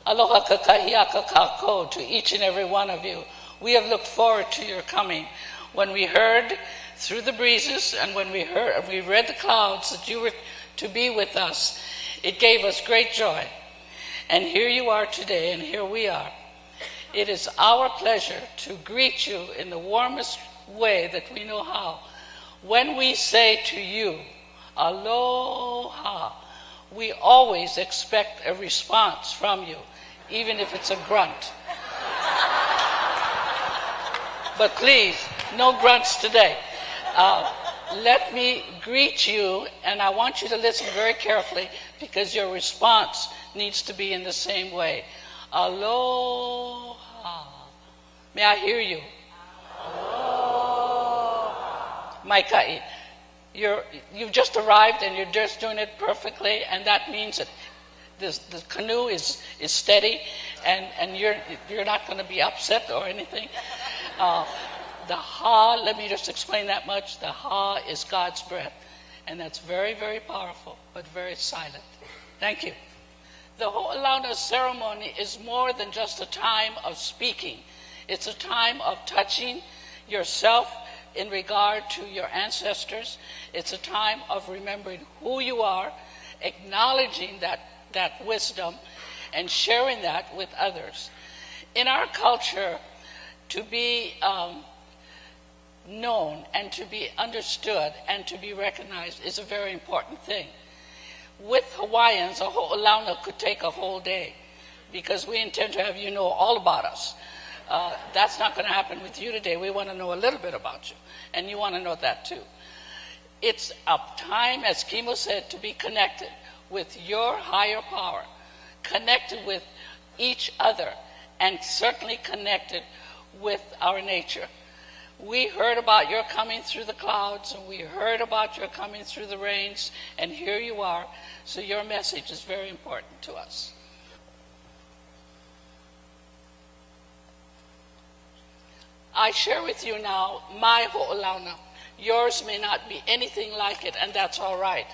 Aloha kakahiaka kako to each and every one of you. We have looked forward to your coming. When we heard through the breezes and when we read the clouds that you were to be with us, it gave us great joy. And here you are today, and here we are. It is our pleasure to greet you in the warmest way that we know how. When we say to you, aloha, we always expect a response from you, even if it's a grunt. But please, no grunts today. Let me greet you, and I want you to listen very carefully because your response needs to be in the same way. Aloha. May I hear you? Aloha. Maikai. You've just arrived and you're just doing it perfectly, and that means that the canoe is steady, and you're not going to be upset or anything. The ha, let me just explain that much. The ha is God's breath, and that's very, very powerful, but very silent. Thank you. The Hoolauna ceremony is more than just a time of speaking. It's a time of touching yourself in regard to your ancestors. It's a time of remembering who you are, acknowledging that wisdom, and sharing that with others. In our culture, to be known and to be understood and to be recognized is a very important thing. With Hawaiians, a Hoolauna could take a whole day because we intend to have you know all about us. That's not going to happen with you today. We want to know a little bit about you, and you want to know that too. It's a time, as Kimo said, to be connected with your higher power, connected with each other, and certainly connected with our nature. We heard about your coming through the clouds, and we heard about your coming through the rains, and here you are. So your message is very important to us. I share with you now my Ho'olauna. Yours may not be anything like it, and that's all right,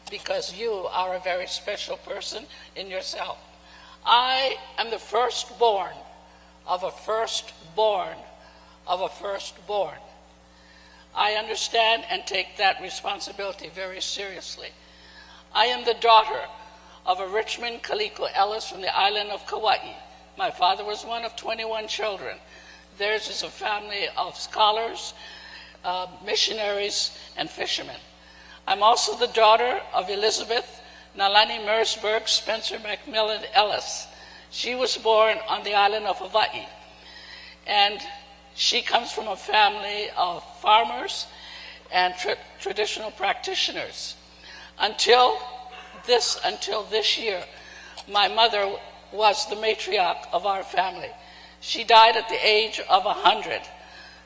because you are a very special person in yourself. I am the firstborn of a firstborn of a firstborn. I understand and take that responsibility very seriously. I am the daughter of a Richmond Kaliko Ellis from the island of Kauai. My father was one of 21 children. Theirs is a family of scholars, missionaries, and fishermen. I'm also the daughter of Elizabeth Nalani Mersburg Spencer Macmillan Ellis. She was born on the island of Hawaii, and she comes from a family of farmers and traditional practitioners. Until this year, my mother was the matriarch of our family. She died at the age of 100,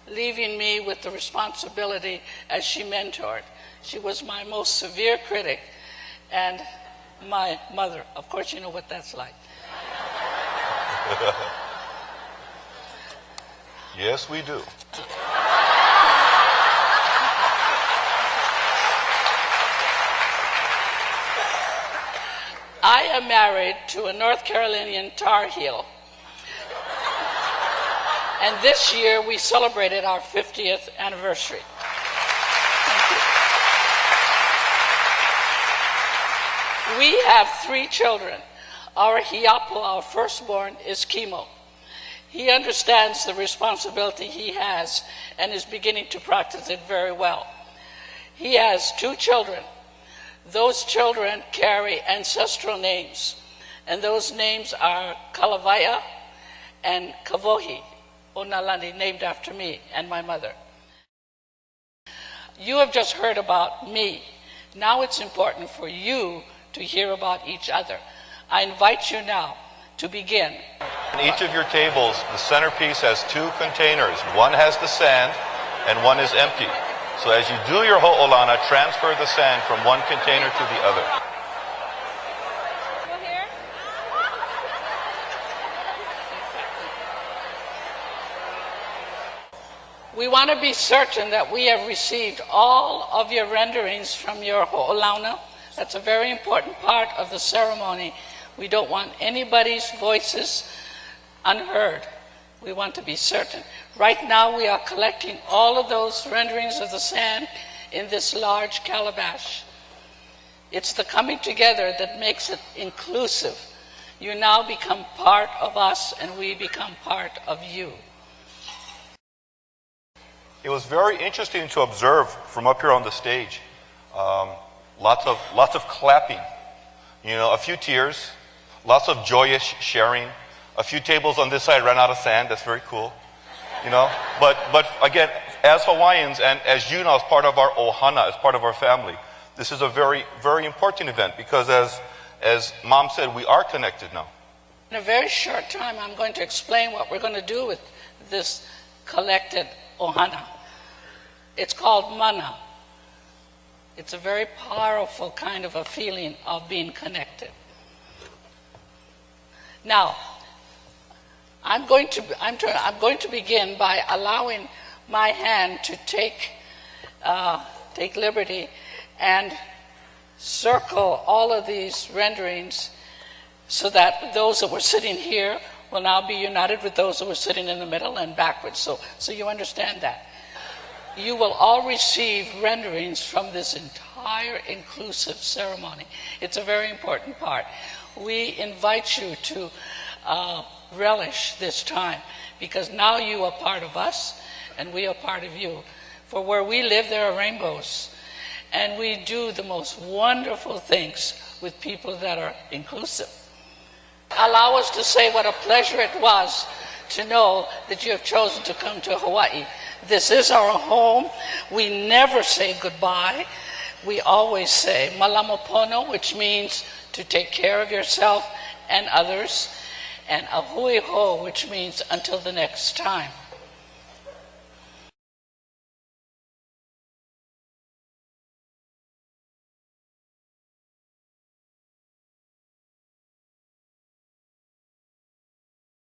leaving me with the responsibility as she mentored. She was my most severe critic and my mother. Of course, you know what that's like. Yes, we do. I am married to a North Carolinian Tar Heel. And this year we celebrated our 50th anniversary. Thank you. We have 3 children. Our Hiapo, our firstborn, is Kimo. He understands the responsibility he has and is beginning to practice it very well. He has 2 children. Those children carry ancestral names, and those names are Kalavaya and Kavohi Onalani, named after me and my mother. You have just heard about me. Now it's important for you to hear about each other. I invite you now to begin. On each of your tables, the centerpiece has 2 containers. One has the sand and one is empty. So as you do your Ho'olauna, transfer the sand from one container to the other. Go here. We want to be certain that we have received all of your renderings from your Ho'olauna. That's a very important part of the ceremony. We don't want anybody's voices unheard. We want to be certain. Right now we are collecting all of those renderings of the sand in this large calabash. It's the coming together that makes it inclusive. You now become part of us and we become part of you. It was very interesting to observe from up here on the stage. Lots of clapping, a few tears, lots of joyous sharing. A few tables on this side ran out of sand. That's very cool, But again, as Hawaiians and as you now, as part of our ohana, as part of our family, this is a very, very important event because as Mom said, we are connected now. In a very short time, I'm going to explain what we're going to do with this collected ohana. It's called mana. It's a very powerful kind of a feeling of being connected. Now, I'm going to begin by allowing my hand to take liberty and circle all of these renderings so that those that were sitting here will now be united with those that were sitting in the middle and backwards. So you understand that. You will all receive renderings from this entire inclusive ceremony. It's a very important part. We invite you to relish this time because now you are part of us and we are part of you. For where we live, there are rainbows. And we do the most wonderful things with people that are inclusive. Allow us to say what a pleasure it was to know that you have chosen to come to Hawaii. This is our home. We never say goodbye. We always say malama pono, which means to take care of yourself and others, and ahui ho, which means until the next time.